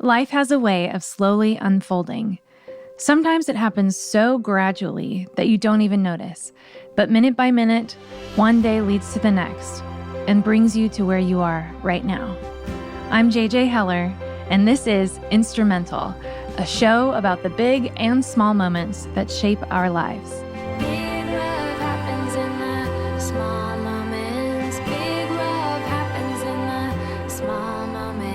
Life has a way of slowly unfolding. Sometimes it happens so gradually that you don't even notice, but minute by minute, one day leads to the next and brings you to where you are right now. I'm JJ Heller, and this is Instrumental, a show about the big and small moments that shape our lives. Big love happens in the small moments. Big love happens in the small moments.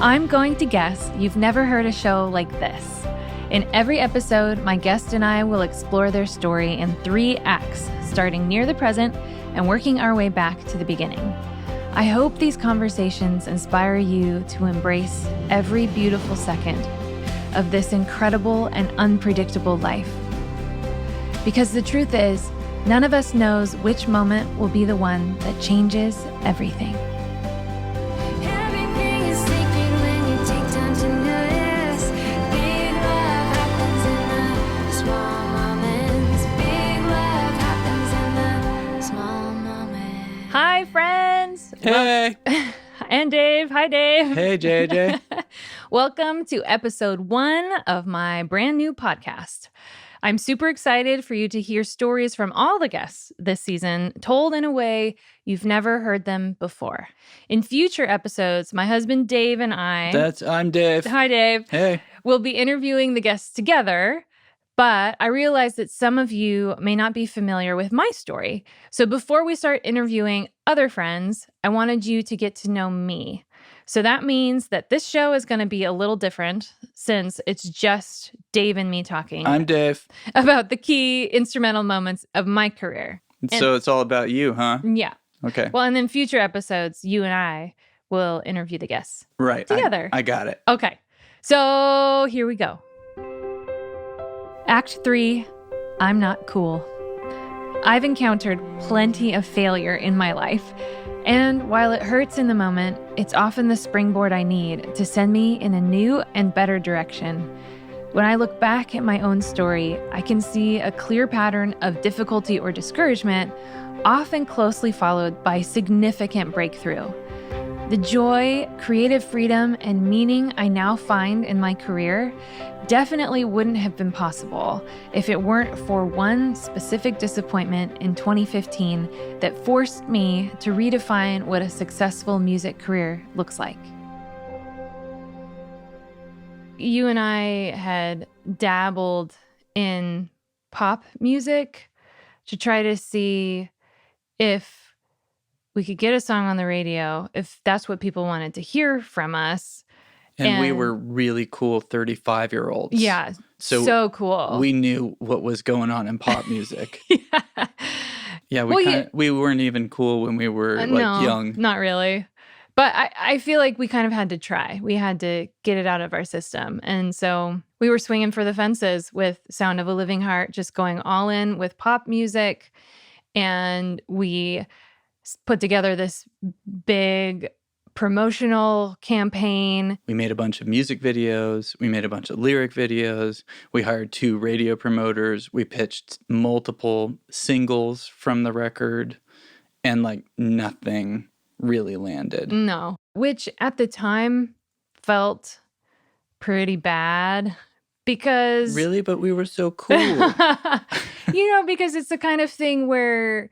I'm going to guess you've never heard a show like this. In every episode, my guest and I will explore their story in 3 acts, starting near the present and working our way back to the beginning. I hope these conversations inspire you to embrace every beautiful second of this incredible and unpredictable life. Because the truth is, none of us knows which moment will be the one that changes everything. Everything is sacred when you take time to notice. Big love happens in the small moments. Big love happens in the small moments. Hi, friends! Hey. And Dave. Hi, Dave. Hey, JJ. Welcome to episode 1 of my brand new podcast. I'm super excited for you to hear stories from all the guests this season, told in a way you've never heard them before. In future episodes, my husband Dave and I'm Dave. Hi, Dave. Hey. We'll be interviewing the guests together, but I realize that some of you may not be familiar with my story. So before we start interviewing other friends, I wanted you to get to know me. So that means that this show is going to be a little different since it's just Dave and me talking I'm Dave. about the key instrumental moments of my career. So it's all about you, huh? Yeah. Okay. Well, and then future episodes, you and I will interview the guests Right. together. I got it. Okay. So here we go. Act 3, I'm not cool. I've encountered plenty of failure in my life, and while it hurts in the moment, it's often the springboard I need to send me in a new and better direction. When I look back at my own story, I can see a clear pattern of difficulty or discouragement, often closely followed by significant breakthrough. The joy, creative freedom, and meaning I now find in my career definitely wouldn't have been possible if it weren't for one specific disappointment in 2015 that forced me to redefine what a successful music career looks like. You and I had dabbled in pop music to try to see if we could get a song on the radio, if that's what people wanted to hear from us. And we were really cool 35-year-olds. Yeah, so cool. We knew what was going on in pop music. Yeah. Yeah, we weren't even cool when we were young. Not really. But I feel like we kind of had to try. We had to get it out of our system. And so we were swinging for the fences with Sound of a Living Heart, just going all in with pop music. And we put together this big promotional campaign. We made a bunch of music videos. We made a bunch of lyric videos. We hired 2 radio promoters. We pitched multiple singles from the record. And nothing really landed. No, which at the time felt pretty bad because... Really? But we were so cool. Because it's the kind of thing where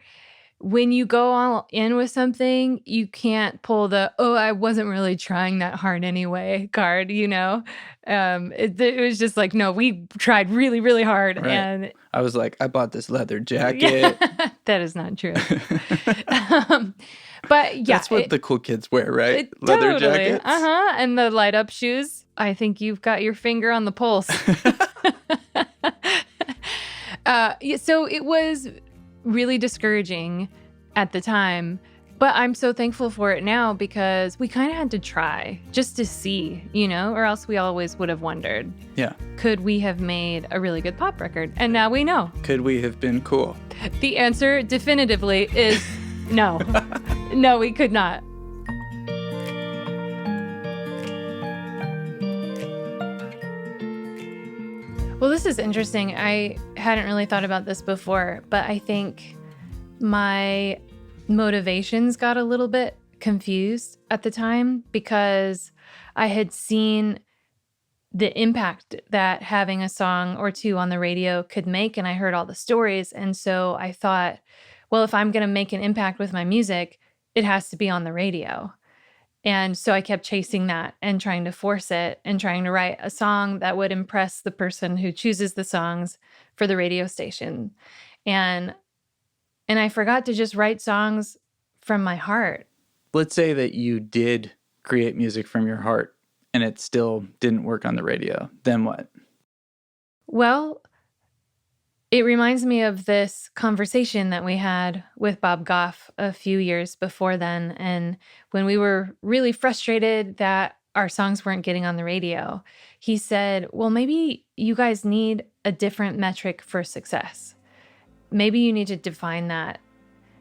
when you go all in with something, you can't pull the, I wasn't really trying that hard anyway card, It was just like, no, we tried really, really hard. Right. And I was like, I bought this leather jacket. That is not true. But yeah. That's what the cool kids wear, right? Leather Leather jackets. And the light up shoes. I think you've got your finger on the pulse. So it was really discouraging at the time, but I'm so thankful for it now because we kind of had to try just to see, or else we always would have wondered. Yeah. Could we have made a really good pop record? And now we know. Could we have been cool? The answer definitively is no. No, we could not. Well, this is interesting. I hadn't really thought about this before, but I think my motivations got a little bit confused at the time because I had seen the impact that having a song or two on the radio could make, and I heard all the stories. And so I thought, well, if I'm going to make an impact with my music, it has to be on the radio. And so I kept chasing that and trying to force it and trying to write a song that would impress the person who chooses the songs for the radio station. And I forgot to just write songs from my heart. Let's say that you did create music from your heart and it still didn't work on the radio. Then what? Well, it reminds me of this conversation that we had with Bob Goff a few years before then. And when we were really frustrated that our songs weren't getting on the radio, he said, well, maybe you guys need a different metric for success. Maybe you need to define that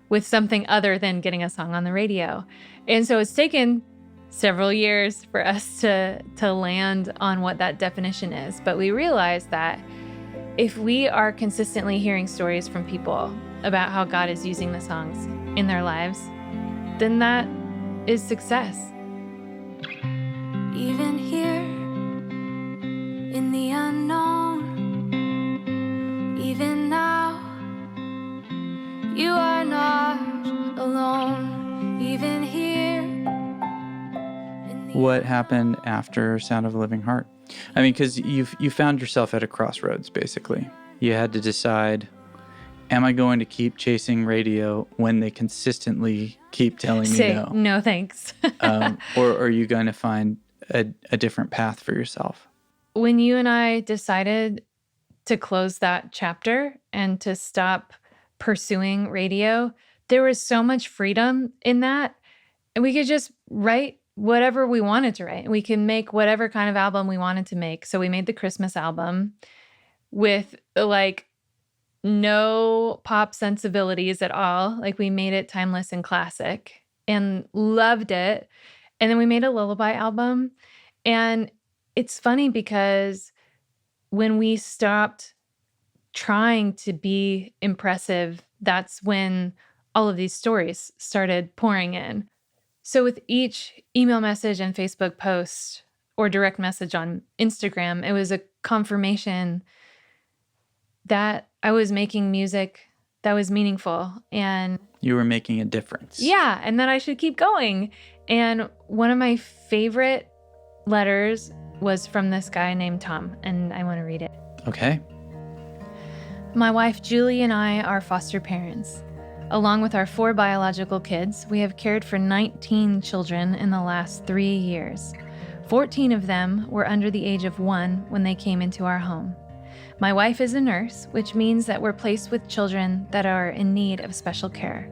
with something other than getting a song on the radio. And so it's taken several years for us to land on what that definition is. But we realized that if we are consistently hearing stories from people about how God is using the songs in their lives, then that is success. Even here in the unknown, even now, you are not alone. Even here. What happened after Sound of a Living Heart? I mean, because you found yourself at a crossroads, basically. You had to decide, am I going to keep chasing radio when they consistently keep telling me no? No, thanks. Or are you going to find a different path for yourself? When you and I decided to close that chapter and to stop pursuing radio, there was so much freedom in that. And we could just write whatever we wanted to write. We can make whatever kind of album we wanted to make. So we made the Christmas album with like no pop sensibilities at all. Like we made it timeless and classic and loved it. And then we made a lullaby album. And it's funny because when we stopped trying to be impressive, that's when all of these stories started pouring in. So with each email message and Facebook post or direct message on Instagram, it was a confirmation that I was making music that was meaningful and you were making a difference. Yeah, and that I should keep going. And one of my favorite letters was from this guy named Tom, and I want to read it. Okay. My wife Julie and I are foster parents. Along with our 4 biological kids, we have cared for 19 children in the last 3 years. 14 of them were under the age of 1 when they came into our home. My wife is a nurse, which means that we're placed with children that are in need of special care.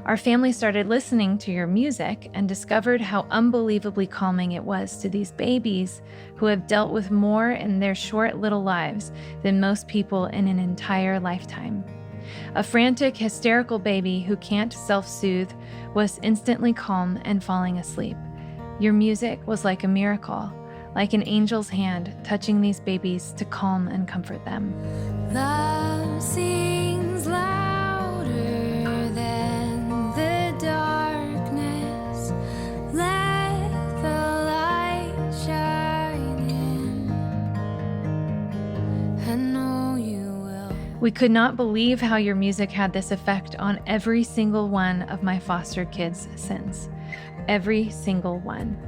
Our family started listening to your music and discovered how unbelievably calming it was to these babies who have dealt with more in their short little lives than most people in an entire lifetime. A frantic, hysterical baby who can't self-soothe was instantly calm and falling asleep. Your music was like a miracle, like an angel's hand touching these babies to calm and comfort them. Love sings louder than the darkness. Let the light shine in. I know you will. We could not believe how your music had this effect on every single one of my foster kids since. Every single one.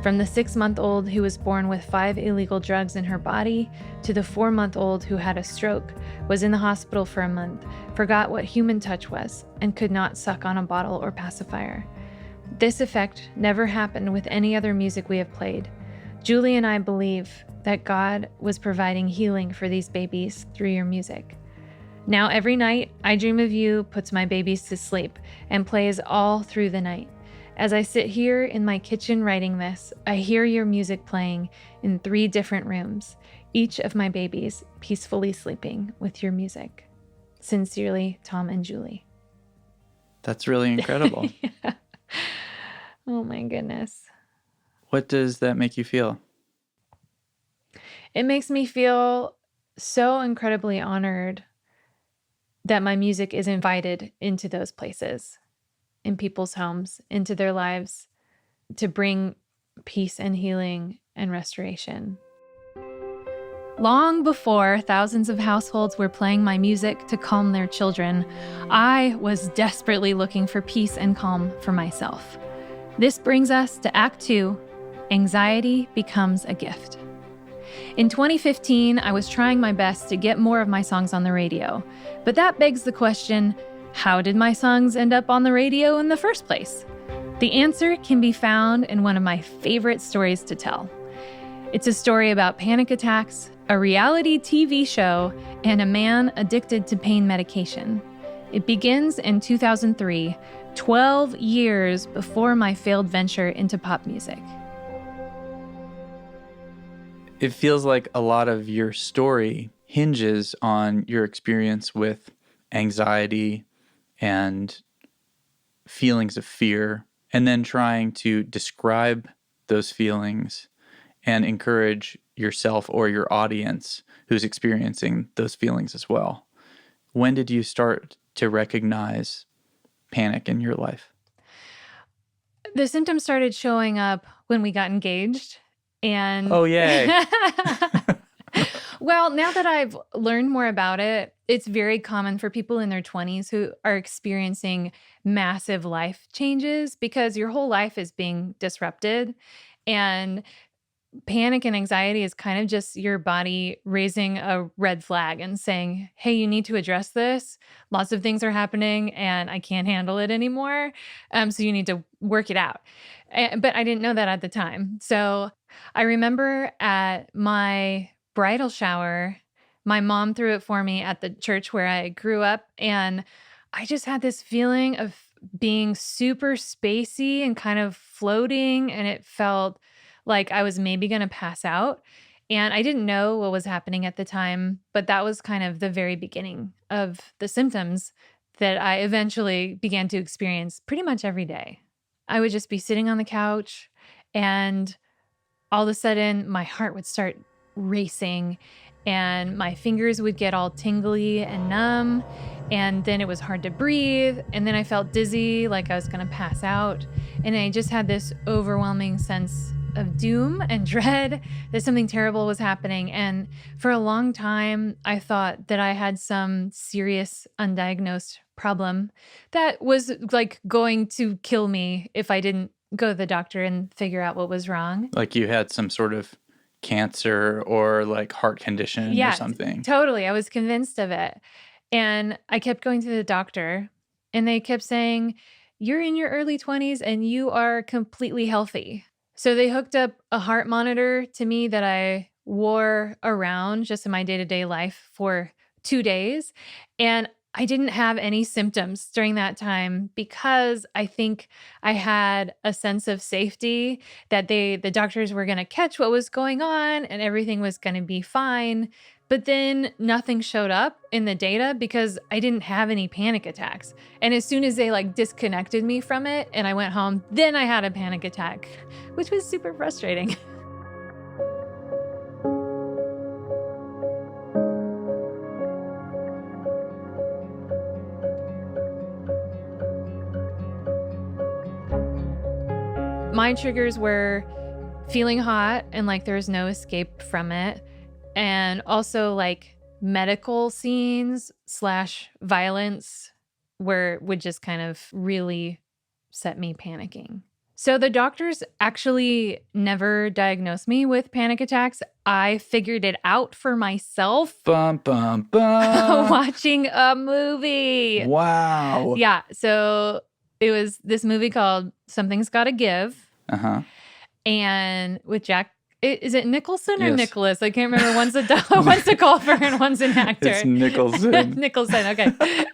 From the 6-month-old who was born with 5 illegal drugs in her body, to the 4-month-old who had a stroke, was in the hospital for a month, forgot what human touch was, and could not suck on a bottle or pacifier. This effect never happened with any other music we have played. Julie and I believe that God was providing healing for these babies through your music. Now every night, I Dream of You puts my babies to sleep and plays all through the night. As I sit here in my kitchen writing this, I hear your music playing in 3 different rooms, each of my babies peacefully sleeping with your music. Sincerely, Tom and Julie. That's really incredible. Yeah. Oh my goodness. What does that make you feel? It makes me feel so incredibly honored that my music is invited into those places. in people's homes, into their lives, to bring peace and healing and restoration. Long before thousands of households were playing my music to calm their children, I was desperately looking for peace and calm for myself. This brings us to Act 2, Anxiety Becomes a Gift. In 2015, I was trying my best to get more of my songs on the radio. But that begs the question, how did my songs end up on the radio in the first place? The answer can be found in one of my favorite stories to tell. It's a story about panic attacks, a reality TV show, and a man addicted to pain medication. It begins in 2003, 12 years before my failed venture into pop music. It feels like a lot of your story hinges on your experience with anxiety and feelings of fear, and then trying to describe those feelings and encourage yourself or your audience who's experiencing those feelings as well. When did you start to recognize panic in your life? The symptoms started showing up when we got engaged. And Oh, yay. well, now that I've learned more about it, it's very common for people in their 20s who are experiencing massive life changes because your whole life is being disrupted. And panic and anxiety is kind of just your body raising a red flag and saying, hey, you need to address this. Lots of things are happening and I can't handle it anymore. So you need to work it out. But I didn't know that at the time. So I remember at my bridal shower, my mom threw it for me at the church where I grew up. And I just had this feeling of being super spacey and kind of floating. And it felt like I was maybe going to pass out. And I didn't know what was happening at the time, but that was kind of the very beginning of the symptoms that I eventually began to experience pretty much every day. I would just be sitting on the couch and all of a sudden my heart would start racing and my fingers would get all tingly and numb. And then it was hard to breathe. And then I felt dizzy, like I was going to pass out. And I just had this overwhelming sense of doom and dread that something terrible was happening. And for a long time, I thought that I had some serious undiagnosed problem that was like going to kill me if I didn't go to the doctor and figure out what was wrong. Like you had some sort of cancer or like heart condition or something. Totally. I was convinced of it. And I kept going to the doctor and they kept saying, you're in your early 20s and you are completely healthy. So they hooked up a heart monitor to me that I wore around just in my day-to-day life for 2 days. And I didn't have any symptoms during that time because I think I had a sense of safety that the doctors were going to catch what was going on and everything was going to be fine. But then nothing showed up in the data because I didn't have any panic attacks. And as soon as they like disconnected me from it and I went home, then I had a panic attack, which was super frustrating. My triggers were feeling hot and like there was no escape from it. And also like medical scenes / violence would just kind of really set me panicking. So the doctors actually never diagnosed me with panic attacks. I figured it out for myself. Bum, bum, bum. Watching a movie. Wow. Yeah. So it was this movie called Something's Gotta Give. Uh-huh. And with Jack, is it Nicholson or Yes. Nicholas? I can't remember. One's a golfer and one's an actor. It's Nicholson. Nicholson. Okay.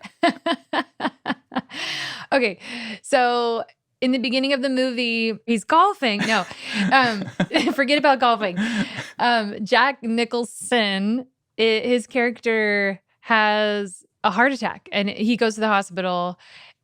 Okay. So in the beginning of the movie, he's golfing. No, forget about golfing. Jack Nicholson, his character has a heart attack and he goes to the hospital.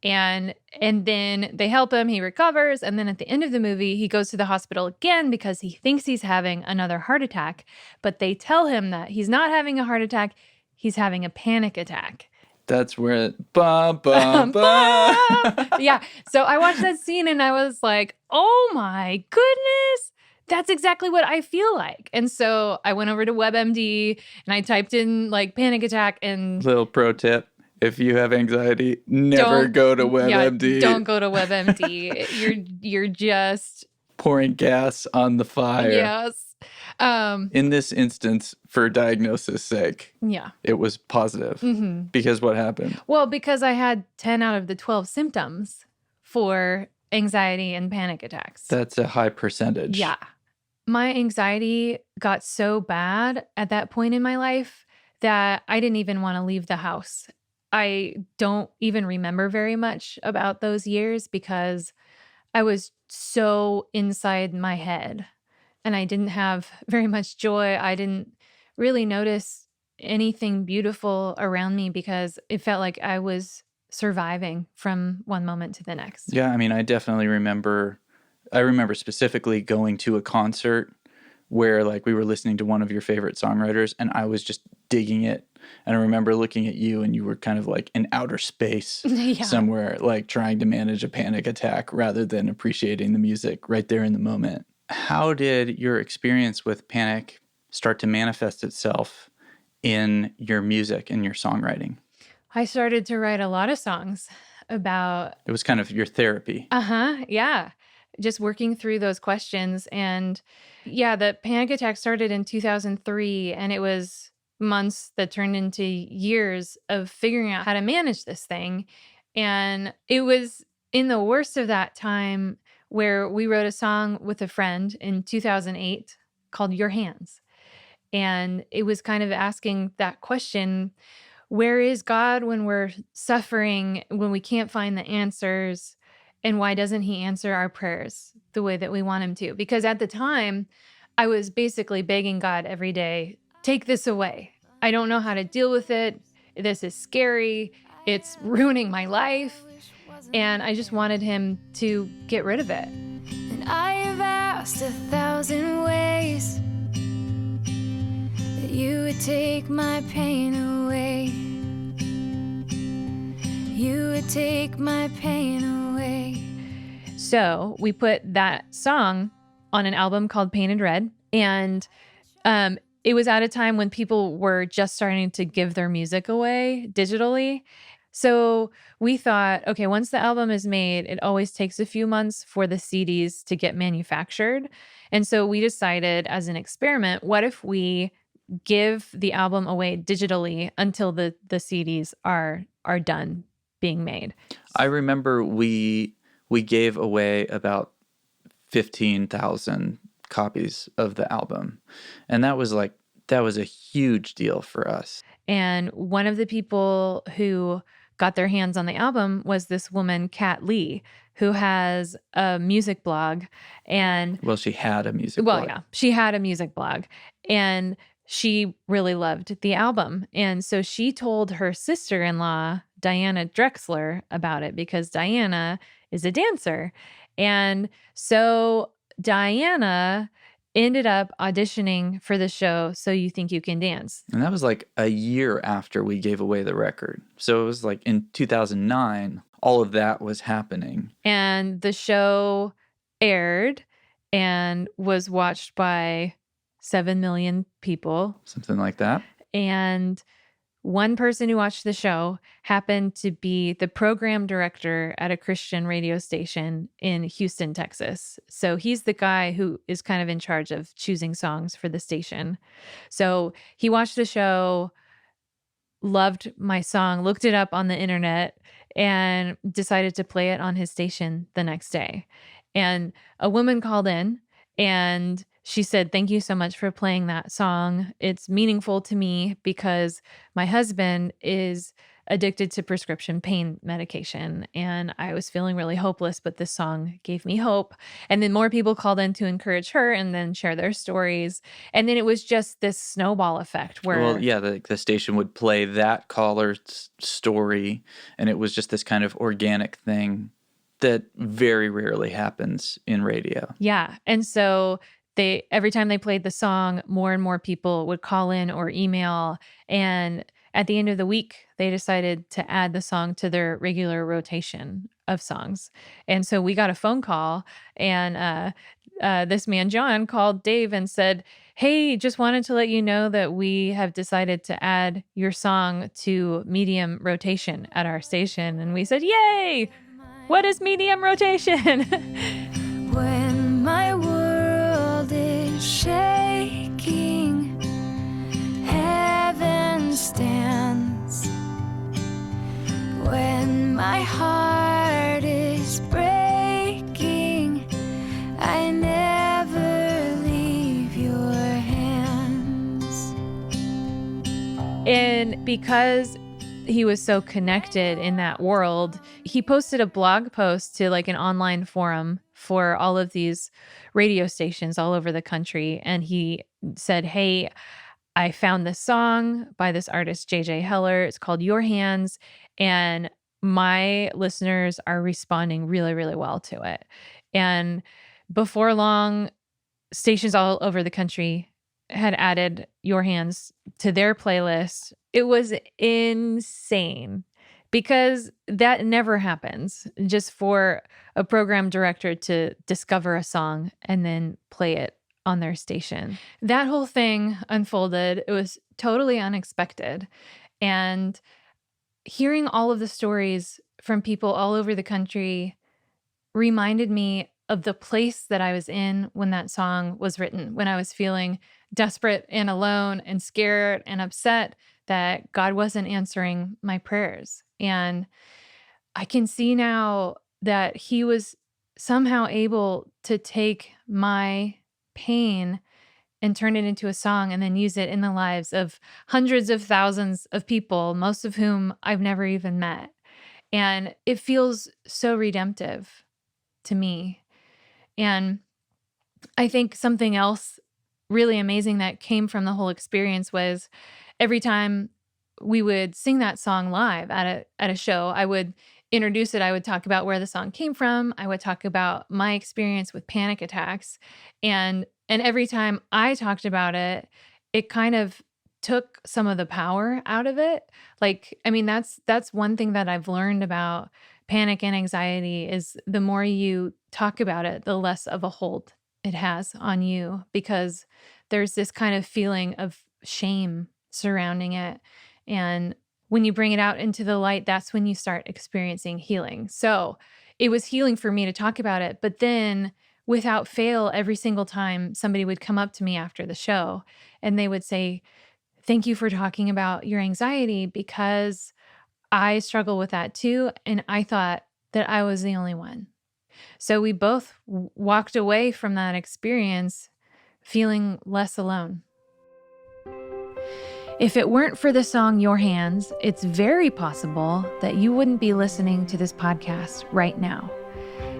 And then they help him, he recovers, and then at the end of the movie, he goes to the hospital again because he thinks he's having another heart attack, but they tell him that he's not having a heart attack, he's having a panic attack. That's where ba ba ba. Yeah. So I watched that scene and I was like, oh my goodness, that's exactly what I feel like. And so I went over to WebMD and I typed in like panic attack and Little pro tip. If you have anxiety, never don't go to WebMD. don't go to WebMD. You're just Pouring gas on the fire. yes. In this instance, for diagnosis sake, Yeah. it was positive. Mm-hmm. Because what happened? Well, because I had 10 out of the 12 symptoms for anxiety and panic attacks. That's a high percentage. Yeah. My anxiety got so bad at that point in my life that I didn't even want to leave the house. I don't even remember very much about those years because I was so inside my head and I didn't have very much joy. I didn't really notice anything beautiful around me because it felt like I was surviving from one moment to the next. Yeah, I mean, I definitely remember. I remember specifically going to a concert where like we were listening to one of your favorite songwriters and I was just digging it. And I remember looking at you and you were kind of like in outer space Yeah. somewhere, like trying to manage a panic attack rather than appreciating the music right there in the moment. How did your experience with panic start to manifest itself in your music and your songwriting? I started to write a lot of songs about It was kind of your therapy. yeah. Just working through those questions. And yeah, the panic attack started in 2003, and it was months that turned into years of figuring out how to manage this thing. And it was in the worst of that time where we wrote a song with a friend in 2008 called Your Hands. And it was kind of asking that question, where is God when we're suffering, when we can't find the answers? And why doesn't he answer our prayers the way that we want him to? Because at the time, I was basically begging God every day, take this away. I don't know how to deal with it. This is scary. It's ruining my life. And I just wanted him to get rid of it. And I have asked 1,000 ways that you would take my pain away. You would take my pain away. So we put that song on an album called Painted Red. And it was at a time when people were just starting to give their music away digitally. So we thought, okay, once the album is made, it always takes a few months for the CDs to get manufactured. And so we decided as an experiment, what if we give the album away digitally until the CDs are done being made? I remember we gave away about 15,000 copies of the album. And that was a huge deal for us. And one of the people who got their hands on the album was this woman, Kat Lee, who has a music blog. And Well, she had a music blog. yeah, she had a music blog and she really loved the album. And so she told her sister-in-law, Diana Drexler, about it because Diana is a dancer. And so Diana ended up auditioning for the show So You Think You Can Dance. And that was like a year after we gave away the record. So it was like in 2009, all of that was happening. And the show aired and was watched by 7 million people. Something like that. And one person who watched the show happened to be the program director at a Christian radio station in Houston, Texas. So he's the guy who is kind of in charge of choosing songs for the station. So he watched the show, loved my song, looked it up on the internet, and decided to play it on his station the next day. And a woman called in and she said, "Thank you so much for playing that song. It's meaningful to me because my husband is addicted to prescription pain medication and I was feeling really hopeless, but this song gave me hope." And then more people called in to encourage her and then share their stories. And then it was just this snowball effect where... Well, yeah, the station would play that caller's story, and it was just this kind of organic thing that very rarely happens in radio. Yeah. And so every time they played the song, more and more people would call in or email. And at the end of the week, they decided to add the song to their regular rotation of songs. And so we got a phone call, and this man, John, called Dave and said, "Hey, just wanted to let you know that we have decided to add your song to medium rotation at our station." And we said, "Yay! What is medium rotation?" When my world is shaking, heaven stands. When my heart is breaking, I never leave your hands. And because he was so connected in that world, he posted a blog post to like an online forum for all of these radio stations all over the country. And he said, "Hey, I found this song by this artist, JJ Heller. It's called Your Hands. And my listeners are responding really, really well to it." And before long, stations all over the country had added Your Hands to their playlist. It was insane because that never happens, just for a program director to discover a song and then play it on their station. That whole thing unfolded. It was totally unexpected. And hearing all of the stories from people all over the country reminded me of the place that I was in when that song was written, when I was feeling desperate and alone and scared and upset that God wasn't answering my prayers. And I can see now that He was somehow able to take my pain and turn it into a song and then use it in the lives of hundreds of thousands of people, most of whom I've never even met. And it feels so redemptive to me. And I think something else really amazing that came from the whole experience was every time we would sing that song live at a show, I would introduce it. I would talk about where the song came from. I would talk about my experience with panic attacks. And every time I talked about it, it kind of took some of the power out of it. Like, I mean, that's one thing that I've learned about panic and anxiety is the more you talk about it, the less of a hold it has on you, because there's this kind of feeling of shame surrounding it. And when you bring it out into the light, that's when you start experiencing healing. So it was healing for me to talk about it. But then without fail, every single time somebody would come up to me after the show and they would say, "Thank you for talking about your anxiety, because I struggle with that too. And I thought that I was the only one." So we both walked away from that experience feeling less alone. If it weren't for the song Your Hands, it's very possible that you wouldn't be listening to this podcast right now.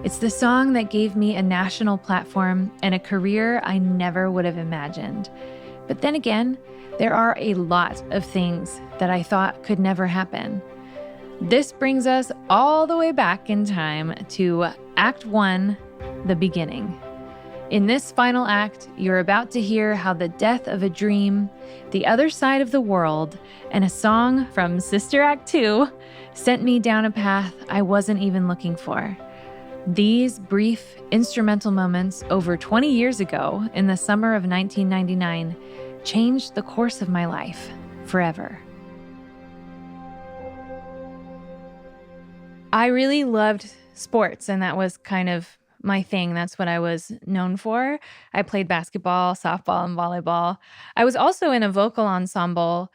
It's the song that gave me a national platform and a career I never would have imagined. But then again, there are a lot of things that I thought could never happen. This brings us all the way back in time to Act 1, the beginning. In this final act, you're about to hear how the death of a dream, the other side of the world, and a song from Sister Act 2 sent me down a path I wasn't even looking for. These brief instrumental moments over 20 years ago in the summer of 1999 changed the course of my life forever. I really loved sports, and that was kind of my thing. That's what I was known for. I played basketball, softball, and volleyball. I was also in a vocal ensemble,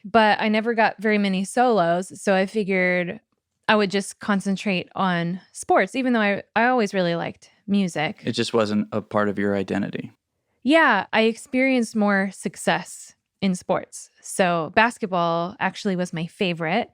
but I never got very many solos. So I figured I would just concentrate on sports, even though I always really liked music. It just wasn't a part of your identity. Yeah, I experienced more success in sports. So basketball actually was my favorite.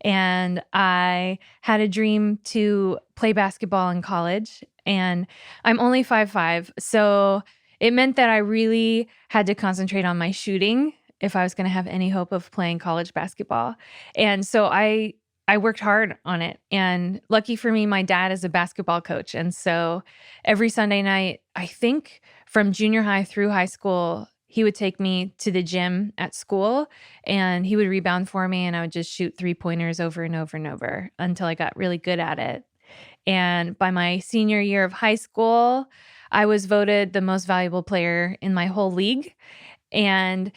And I had a dream to play basketball in college. And I'm only 5'5", so it meant that I really had to concentrate on my shooting if I was going to have any hope of playing college basketball. And so I worked hard on it. And lucky for me, my dad is a basketball coach. And so every Sunday night, I think from junior high through high school, he would take me to the gym at school and he would rebound for me and I would just shoot 3-pointers over and over and over until I got really good at it. And by my senior year of high school, I was voted the most valuable player in my whole league. And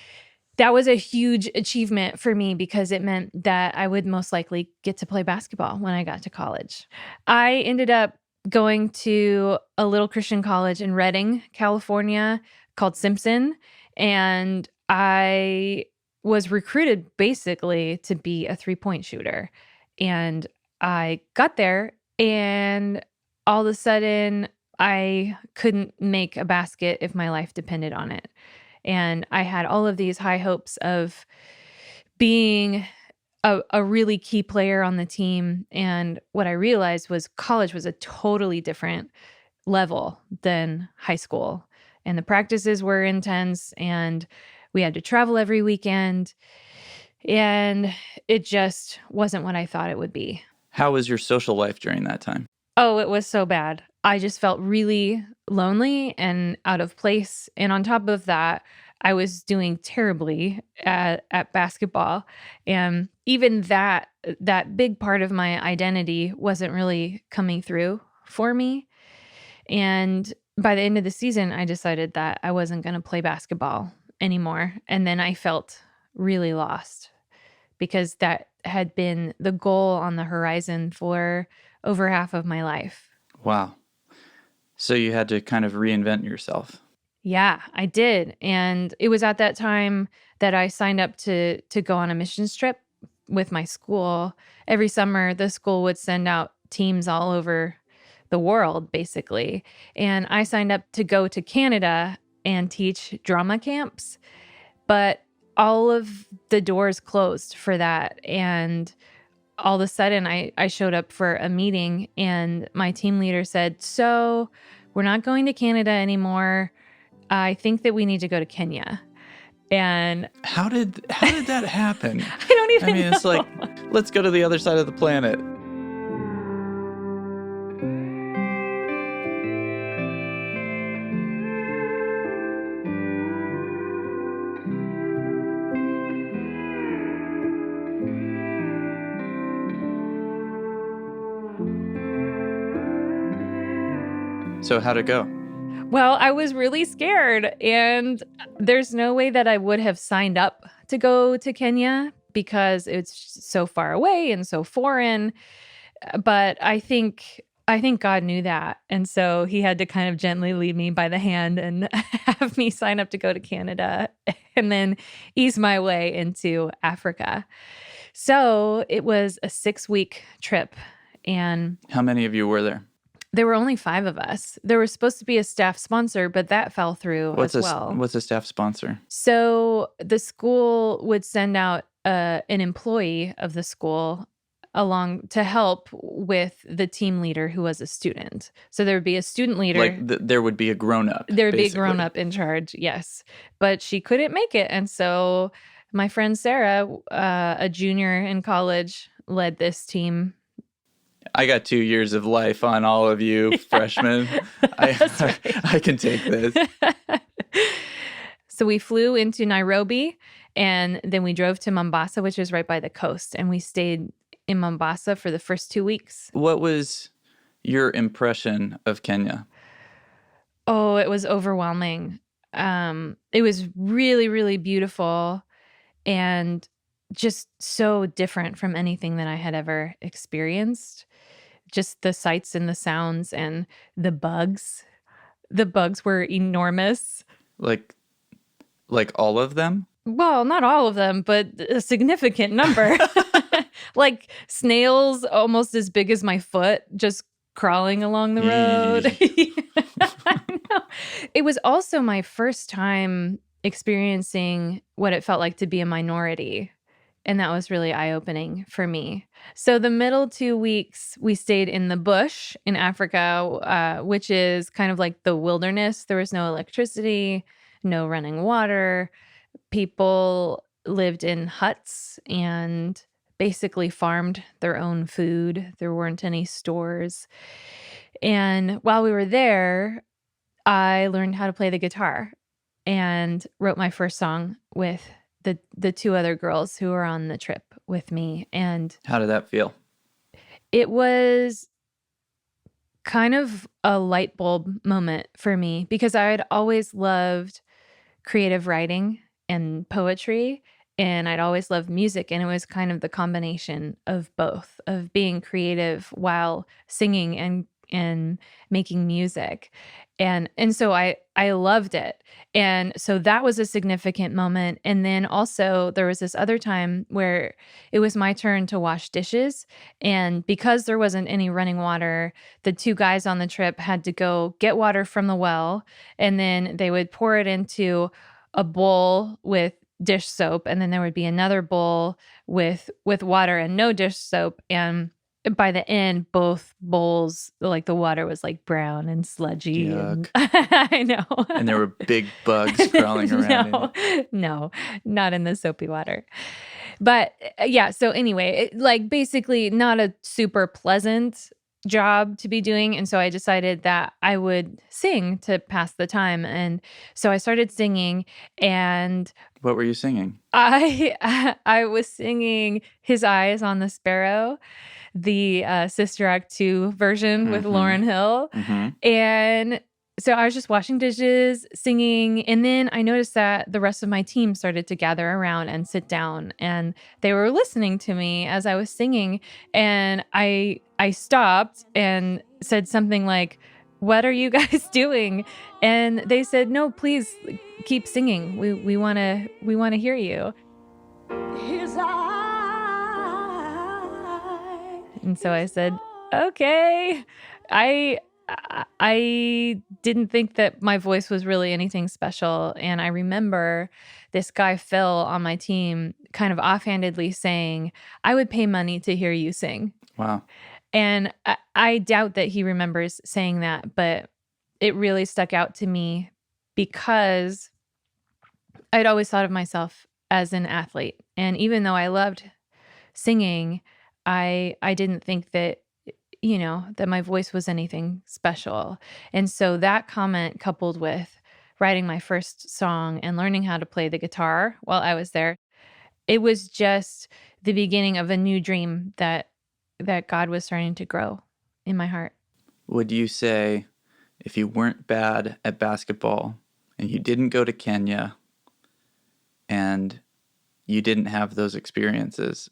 that was a huge achievement for me because it meant that I would most likely get to play basketball when I got to college. I ended up going to a little Christian college in Redding, California called Simpson. And I was recruited basically to be a 3-point shooter. And I got there and all of a sudden I couldn't make a basket if my life depended on it. And I had all of these high hopes of being a really key player on the team. And what I realized was college was a totally different level than high school. And the practices were intense and we had to travel every weekend. And it just wasn't what I thought it would be. How was your social life during that time? Oh, it was so bad. I just felt really lonely and out of place. And on top of that, I was doing terribly at basketball. And even that big part of my identity wasn't really coming through for me. And by the end of the season, I decided that I wasn't going to play basketball anymore. And then I felt really lost because that had been the goal on the horizon for over half of my life. Wow. So you had to kind of reinvent yourself. Yeah, I did. And it was at that time that I signed up to go on a missions trip with my school. Every summer, the school would send out teams all over the world, basically. And I signed up to go to Canada and teach drama camps. But all of the doors closed for that. And all of a sudden, I showed up for a meeting and my team leader said, "So we're not going to Canada anymore. I think that we need to go to Kenya." And How did that happen? I don't even know. It's like, let's go to the other side of the planet. So how'd it go? Well, I was really scared, and there's no way that I would have signed up to go to Kenya because it's so far away and so foreign. But I think God knew that, and so He had to kind of gently lead me by the hand and have me sign up to go to Canada, and then ease my way into Africa. So it was a 6-week trip, and How many of you were there? there were only 5 of us. There was supposed to be a staff sponsor, but that fell through as well. What's a staff sponsor? So the school would send out an employee of the school along to help with the team leader who was a student. So there would be a student leader. Like there would be a grown-up. There would basically. be a grown-up in charge, yes. But she couldn't make it. And so my friend Sarah, a junior in college, led this team. I got 2 years of life on all of you freshmen. I can take this. So we flew into Nairobi and then we drove to Mombasa, which is right by the coast. And we stayed in Mombasa for the first 2 weeks. What was your impression of Kenya? Oh, it was overwhelming. It was really, really beautiful and just so different from anything that I had ever experienced. Just the sights and the sounds and the bugs. The bugs were enormous. Like all of them? Well, not all of them, but a significant number. Like snails almost as big as my foot, just crawling along the road. I know. It was also my first time experiencing what it felt like to be a minority. And that was really eye-opening for me. So the middle 2 weeks, we stayed in the bush in Africa, which is kind of like the wilderness. There was no electricity, no running water. People lived in huts and basically farmed their own food. There weren't any stores. And while we were there, I learned how to play the guitar. and wrote my first song with the two other girls who were on the trip with me. And How did that feel? it was kind of a light bulb moment for me because I had always loved creative writing and poetry, and I'd always loved music. And it was kind of the combination of both, of being creative while singing and making music. And so I loved it. And so that was a significant moment. And then also there was this other time where it was my turn to wash dishes. And because there wasn't any running water, the two guys on the trip had to go get water from the well, and then they would pour it into a bowl with dish soap, and then there would be another bowl with water and no dish soap. And by the end, both bowls, like the water was like brown and sludgy. And I know. And there were big bugs crawling around. No, not in the soapy water. But yeah, so anyway, like basically not a super pleasant job to be doing. And so I decided that I would sing to pass the time. And so I started singing, and What were you singing? I was singing His Eyes on the Sparrow, the Sister Act 2 version with Lauryn Hill. And so I was just washing dishes, singing, and then I noticed that the rest of my team started to gather around and sit down, and they were listening to me as I was singing. And I stopped and said something like, "What are you guys doing?" And they said, "No, please keep singing. We want to hear you." His eyes. And so I said, "Okay." I didn't think that my voice was really anything special. And I remember this guy, Phil, on my team kind of offhandedly saying, "I would pay money to hear you sing." Wow. And I doubt that he remembers saying that, but it really stuck out to me because I'd always thought of myself as an athlete. And even though I loved singing, I didn't think that, that my voice was anything special. And so that comment, coupled with writing my first song and learning how to play the guitar while I was there, it was just the beginning of a new dream that God was starting to grow in my heart. Would you say if you weren't bad at basketball and you didn't go to Kenya and you didn't have those experiences,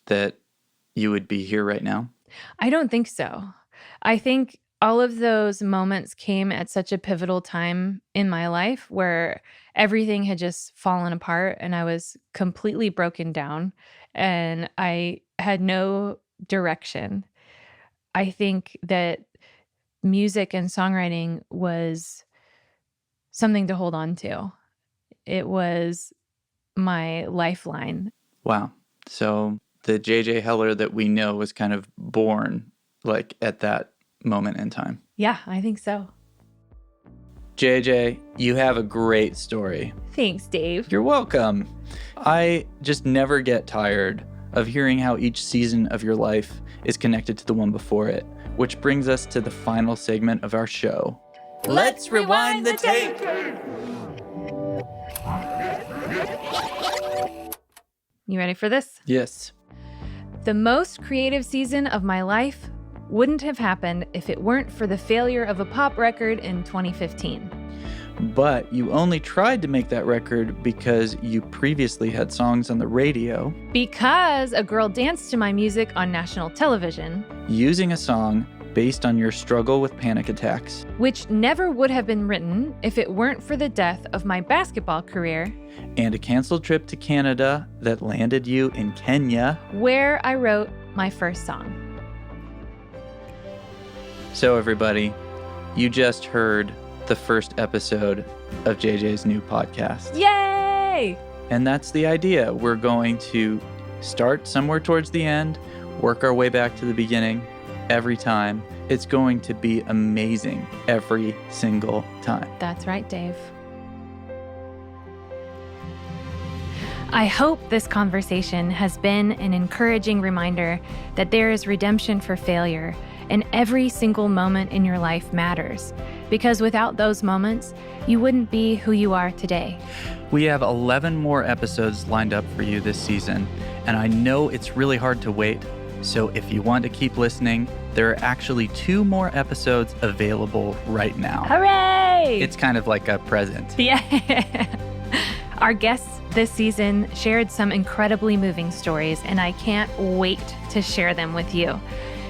that you would be here right now? I don't think so. I think all of those moments came at such a pivotal time in my life where everything had just fallen apart and I was completely broken down and I had no direction. I think that music and songwriting was something to hold on to. It was my lifeline. Wow. So the JJ Heller that we know was kind of born like at that moment in time. Yeah, I think so. JJ, you have a great story. Thanks, Dave. You're welcome. I just never get tired of hearing how each season of your life is connected to the one before it, which brings us to the final segment of our show. Let's rewind the tape. You ready for this? Yes. The most creative season of my life wouldn't have happened if it weren't for the failure of a pop record in 2015. But you only tried to make that record because you previously had songs on the radio. Because a girl danced to my music on national television. Using a song based on your struggle with panic attacks. Which never would have been written if it weren't for the death of my basketball career. And a canceled trip to Canada that landed you in Kenya. Where I wrote my first song. So everybody, you just heard the first episode of JJ's new podcast. Yay! And that's the idea. We're going to start somewhere towards the end, work our way back to the beginning every time. It's going to be amazing every single time. That's right, Dave. I hope this conversation has been an encouraging reminder that there is redemption for failure, and every single moment in your life matters. because without those moments, you wouldn't be who you are today. We have 11 more episodes lined up for you this season, and I know it's really hard to wait. So if you want to keep listening, there are actually 2 more episodes available right now. Hooray! It's kind of like a present. Yeah. Our guests this season shared some incredibly moving stories, and I can't wait to share them with you.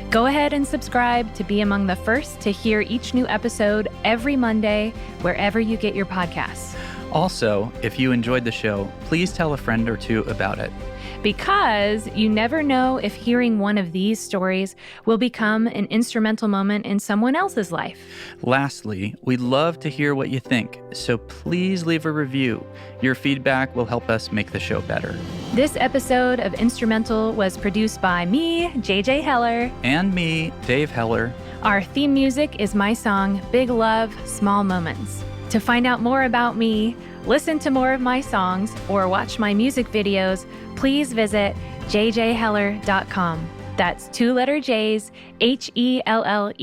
Go ahead and subscribe to be among the first to hear each new episode every Monday, wherever you get your podcasts. Also, if you enjoyed the show, please tell a friend or 2 about it. Because you never know if hearing one of these stories will become an instrumental moment in someone else's life. Lastly, we'd love to hear what you think, so please leave a review. Your feedback will help us make the show better. This episode of Instrumental was produced by me, JJ Heller. And me, Dave Heller. Our theme music is my song, Big Love, Small Moments. To find out more about me, listen to more of my songs, or watch my music videos, please visit jjheller.com. That's 2 letter J's, HELLER.com.